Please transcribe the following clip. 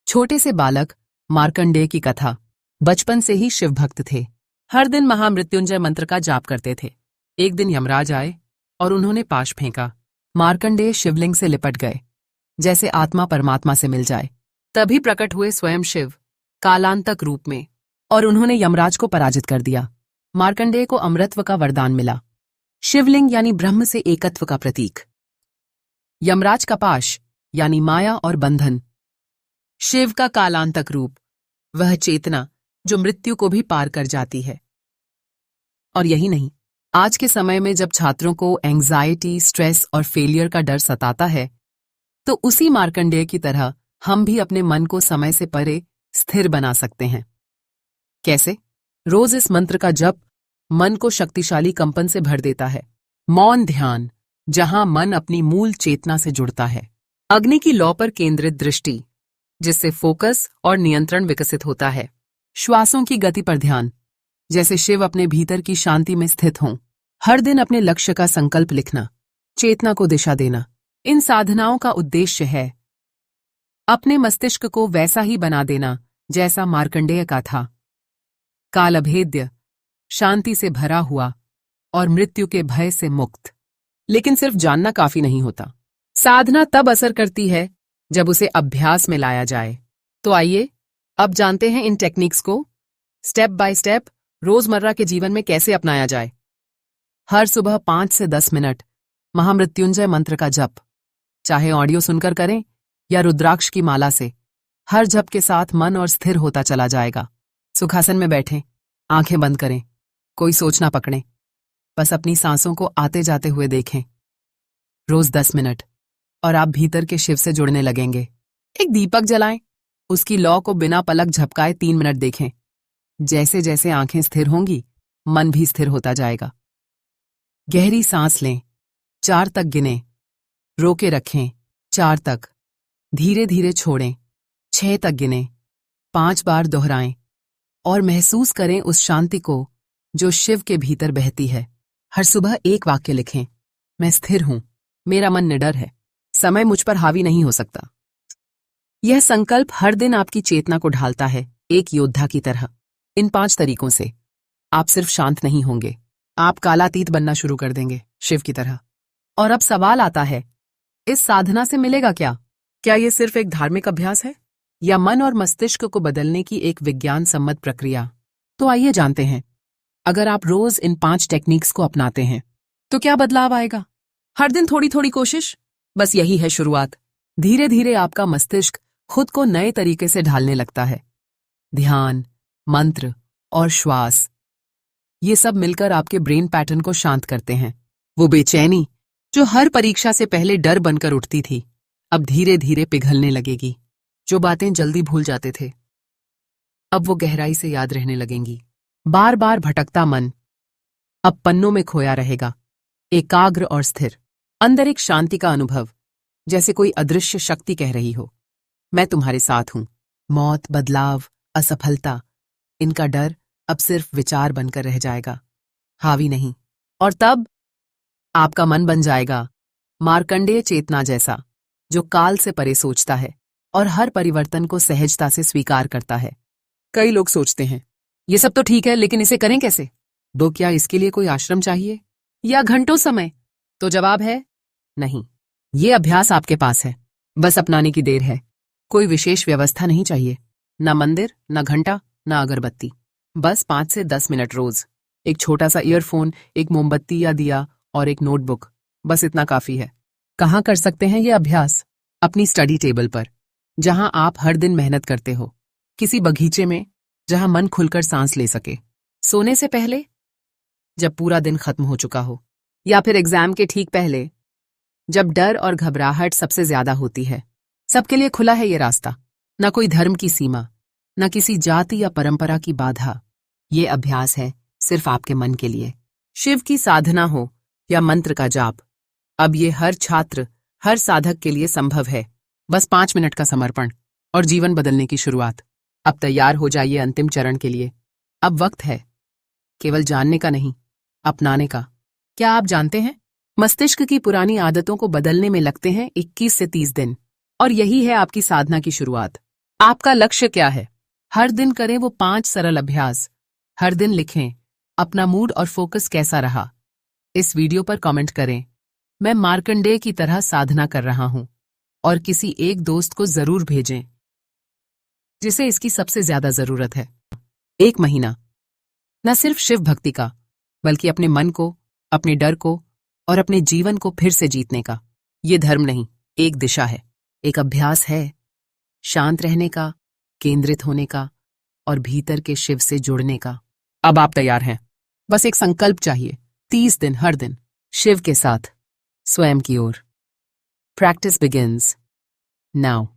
छोटे से बालक मार्कंडेय की कथा। बचपन से ही शिव भक्त थे। हर दिन महामृत्युंजय मंत्र का जाप करते थे। एक दिन यमराज आए और उन्होंने पाश फेंका। मार्कंडेय शिवलिंग से लिपट गए, जैसे आत्मा परमात्मा से मिल जाए। तभी प्रकट हुए स्वयं शिव, कालांतक रूप में, और उन्होंने यमराज को पराजित कर दिया। मार्कंडेय को अमरत्व का वरदान मिला। शिवलिंग यानी ब्रह्म से एकत्व का प्रतीक, यमराज का पाश यानी माया और बंधन, शिव का कालांतक रूप, वह चेतना जो मृत्यु को भी पार कर जाती है। और यही नहीं, आज के समय में जब छात्रों को एंग्जाइटी, स्ट्रेस और फेलियर का डर सताता है, तो उसी मार्कंडेय की तरह हम भी अपने मन को समय से परे स्थिर बना सकते हैं। कैसे? रोज इस मंत्र का जप मन को शक्तिशाली कंपन से भर देता है। मौन ध्यान, जहां मन अपनी मूल चेतना से जुड़ता है। अग्नि की लौ पर केंद्रित दृष्टि, जिससे फोकस और नियंत्रण विकसित होता है। श्वासों की गति पर ध्यान, जैसे शिव अपने भीतर की शांति में स्थित हों। हर दिन अपने लक्ष्य का संकल्प लिखना, चेतना को दिशा देना। इन साधनाओं का उद्देश्य है अपने मस्तिष्क को वैसा ही बना देना जैसा मार्कंडेय का था, कालअभेद्य, शांति से भरा हुआ और मृत्यु के भय से मुक्त। लेकिन सिर्फ जानना काफी नहीं होता। साधना तब असर करती है जब उसे अभ्यास में लाया जाए। तो आइए अब जानते हैं इन टेक्निक्स को स्टेप बाय स्टेप रोजमर्रा के जीवन में कैसे अपनाया जाए। हर सुबह 5 से 10 मिनट महामृत्युंजय मंत्र का जप, चाहे ऑडियो सुनकर करें या रुद्राक्ष की माला से। हर जप के साथ मन और स्थिर होता चला जाएगा। सुखासन में बैठें, आंखें बंद करें, कोई सोच ना पकड़ें, बस अपनी सांसों को आते जाते हुए देखें। रोज 10 मिनट और आप भीतर के शिव से जुड़ने लगेंगे। एक दीपक जलाएं, उसकी लौ को बिना पलक झपकाए 3 मिनट देखें। जैसे जैसे आंखें स्थिर होंगी, मन भी स्थिर होता जाएगा। गहरी सांस लें, 4 तक गिनें, रोके रखें, 4 तक, धीरे धीरे छोड़ें, 6 तक गिनें, 5 बार दोहराएं और महसूस करें उस शांति को जो शिव के भीतर बहती है। हर सुबह एक वाक्य लिखें, मैं स्थिर हूं, मेरा मन निडर है, समय मुझ पर हावी नहीं हो सकता। यह संकल्प हर दिन आपकी चेतना को ढालता है, एक योद्धा की तरह। इन 5 तरीकों से आप सिर्फ शांत नहीं होंगे, आप कालातीत बनना शुरू कर देंगे, शिव की तरह। और अब सवाल आता है, इस साधना से मिलेगा क्या? क्या यह सिर्फ एक धार्मिक अभ्यास है या मन और मस्तिष्क को बदलने की एक विज्ञान सम्मत प्रक्रिया? तो आइए जानते हैं। अगर आप रोज इन 5 टेक्निक्स को अपनाते हैं तो क्या बदलाव आएगा? हर दिन थोड़ी थोड़ी कोशिश, बस यही है शुरुआत। धीरे धीरे आपका मस्तिष्क खुद को नए तरीके से ढालने लगता है। ध्यान, मंत्र और श्वास, ये सब मिलकर आपके ब्रेन पैटर्न को शांत करते हैं। वो बेचैनी जो हर परीक्षा से पहले डर बनकर उठती थी, अब धीरे धीरे पिघलने लगेगी। जो बातें जल्दी भूल जाते थे, अब वो गहराई से याद रहने लगेंगी। बार बार भटकता मन अब पन्नों में खोया रहेगा, एकाग्र और स्थिर। अंदर एक शांति का अनुभव, जैसे कोई अदृश्य शक्ति कह रही हो, मैं तुम्हारे साथ हूं। मौत, बदलाव, असफलता, इनका डर अब सिर्फ विचार बनकर रह जाएगा, हावी नहीं। और तब आपका मन बन जाएगा मार्कंडेय चेतना जैसा, जो काल से परे सोचता है और हर परिवर्तन को सहजता से स्वीकार करता है। कई लोग सोचते हैं, ये सब तो ठीक है, लेकिन इसे करें कैसे? तो क्या इसके लिए कोई आश्रम चाहिए या घंटों समय? तो जवाब है नहीं। ये अभ्यास आपके पास है, बस अपनाने की देर है। कोई विशेष व्यवस्था नहीं चाहिए, ना मंदिर, ना घंटा, ना अगरबत्ती। बस 5 से 10 मिनट रोज। एक छोटा सा ईयरफोन, एक मोमबत्ती या दिया और एक नोटबुक, बस इतना काफी है। कहाँ कर सकते हैं ये अभ्यास? अपनी स्टडी टेबल पर, जहां आप हर दिन मेहनत करते हो। किसी बगीचे में, जहां मन खुलकर सांस ले सके। सोने से पहले, जब पूरा दिन खत्म हो चुका हो। या फिर एग्जाम के ठीक पहले, जब डर और घबराहट सबसे ज्यादा होती है। सबके लिए खुला है ये रास्ता, न कोई धर्म की सीमा, न किसी जाति या परंपरा की बाधा। ये अभ्यास है सिर्फ आपके मन के लिए। शिव की साधना हो या मंत्र का जाप, अब ये हर छात्र, हर साधक के लिए संभव है। बस 5 मिनट का समर्पण और जीवन बदलने की शुरुआत। अब तैयार हो जाइए अंतिम चरण के लिए। अब वक्त है केवल जानने का नहीं, अपनाने का। क्या आप जानते हैं, मस्तिष्क की पुरानी आदतों को बदलने में लगते हैं 21 से 30 दिन, और यही है आपकी साधना की शुरुआत। आपका लक्ष्य क्या है? हर दिन करें वो 5 सरल अभ्यास। हर दिन लिखें अपना मूड और फोकस कैसा रहा। इस वीडियो पर कमेंट करें, मैं मार्कंडेय की तरह साधना कर रहा हूं, और किसी एक दोस्त को जरूर भेजें जिसे इसकी सबसे ज्यादा जरूरत है। 1 महीना न सिर्फ शिव भक्ति का, बल्कि अपने मन को, अपने डर को और अपने जीवन को फिर से जीतने का। ये धर्म नहीं, एक दिशा है, एक अभ्यास है, शांत रहने का, केंद्रित होने का और भीतर के शिव से जुड़ने का। अब आप तैयार हैं। बस एक संकल्प चाहिए, 30 दिन हर दिन शिव के साथ, स्वयं की ओर। Practice begins now.